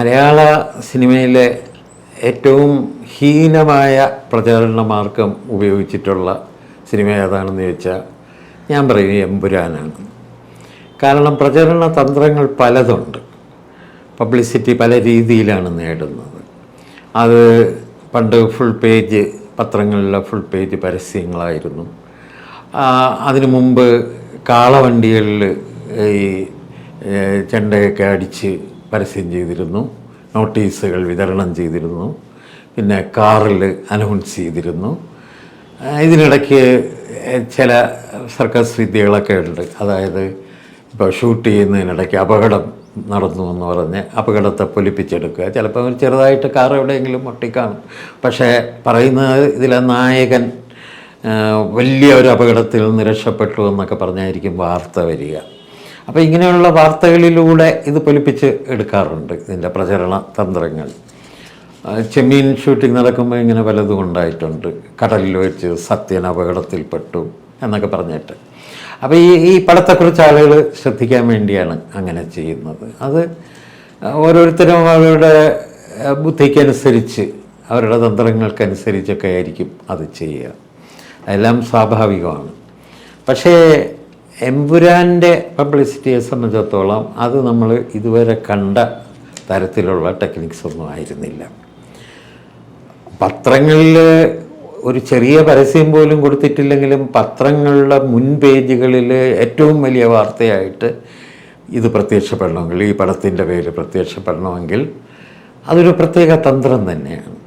മലയാള സിനിമയിലെ ഏറ്റവും ഹീനമായ പ്രചാരണ മാർഗം ഉപയോഗിച്ചിട്ടുള്ള സിനിമ ഏതാണെന്ന് ചോദിച്ചാൽ ഞാൻ പറയും എമ്പുരാനാണ്. കാരണം പ്രചരണ തന്ത്രങ്ങൾ പലതുണ്ട്. പബ്ലിസിറ്റി പല രീതിയിലാണ് നേടുന്നത്. അത് പണ്ട് ഫുൾ പേജ് പത്രങ്ങളിലെ ഫുൾ പേജ് പരസ്യങ്ങളായിരുന്നു. അതിനു മുമ്പ് കാളവണ്ടികളിൽ ഈ ചെണ്ടയൊക്കെ അടിച്ച് പരസ്യം ചെയ്തിരുന്നു, നോട്ടീസുകൾ വിതരണം ചെയ്തിരുന്നു, പിന്നെ കാറിൽ അനൗൺസ് ചെയ്തിരുന്നു. ഇതിനിടയ്ക്ക് ചില സർക്കസ് വിദ്യകളൊക്കെ ഉണ്ട്. അതായത് ഇപ്പോൾ ഷൂട്ട് ചെയ്യുന്നതിനിടയ്ക്ക് അപകടം നടന്നു എന്ന് പറഞ്ഞ് അപകടത്തെ പൊലിപ്പിച്ചെടുക്കുക. ചിലപ്പോൾ ചെറുതായിട്ട് കാർ എവിടെയെങ്കിലും മുട്ടിക്കാണും, പക്ഷേ പറയുന്നത് ഇതിലെ നായകൻ വലിയ ഒരു അപകടത്തിൽ നിന്ന് രക്ഷപ്പെട്ടു എന്നൊക്കെ പറഞ്ഞായിരിക്കും വാർത്ത വരിക. അപ്പോൾ ഇങ്ങനെയുള്ള വാർത്തകളിലൂടെ ഇത് പൊലിപ്പിച്ച് എടുക്കാറുണ്ട് ഇതിൻ്റെ പ്രചരണ തന്ത്രങ്ങൾ. ചെമ്മീൻ ഷൂട്ടിംഗ് നടക്കുമ്പോൾ ഇങ്ങനെ പലതും ഉണ്ടായിട്ടുണ്ട്. കടലിൽ വെച്ച് സത്യൻ അപകടത്തിൽപ്പെട്ടു എന്നൊക്കെ പറഞ്ഞിട്ട്. അപ്പോൾ ഈ പടത്തെക്കുറിച്ച് ആളുകൾ ശ്രദ്ധിക്കാൻ വേണ്ടിയാണ് അങ്ങനെ ചെയ്യുന്നത്. അത് ഓരോരുത്തരും അവരുടെ ബുദ്ധിക്കനുസരിച്ച് അവരുടെ തന്ത്രങ്ങൾക്കനുസരിച്ചൊക്കെ ആയിരിക്കും അത് ചെയ്യുക. അതെല്ലാം സ്വാഭാവികമാണ്. പക്ഷേ എമ്പുരാൻ്റെ പബ്ലിസിറ്റിയെ സംബന്ധിച്ചിടത്തോളം അത് നമ്മൾ ഇതുവരെ കണ്ട തരത്തിലുള്ള ടെക്നിക്സ് ഒന്നും ആയിരുന്നില്ല. പത്രങ്ങളിൽ ഒരു ചെറിയ പരസ്യം പോലും കൊടുത്തിട്ടില്ലെങ്കിലും പത്രങ്ങളുടെ മുൻ പേജുകളിൽ ഏറ്റവും വലിയ വാർത്തയായിട്ട് ഇത് പ്രത്യക്ഷപ്പെടണമെങ്കിൽ, ഈ പടത്തിൻ്റെ പേര് പ്രത്യക്ഷപ്പെടണമെങ്കിൽ അതൊരു പ്രത്യേക തന്ത്രം തന്നെയാണ്.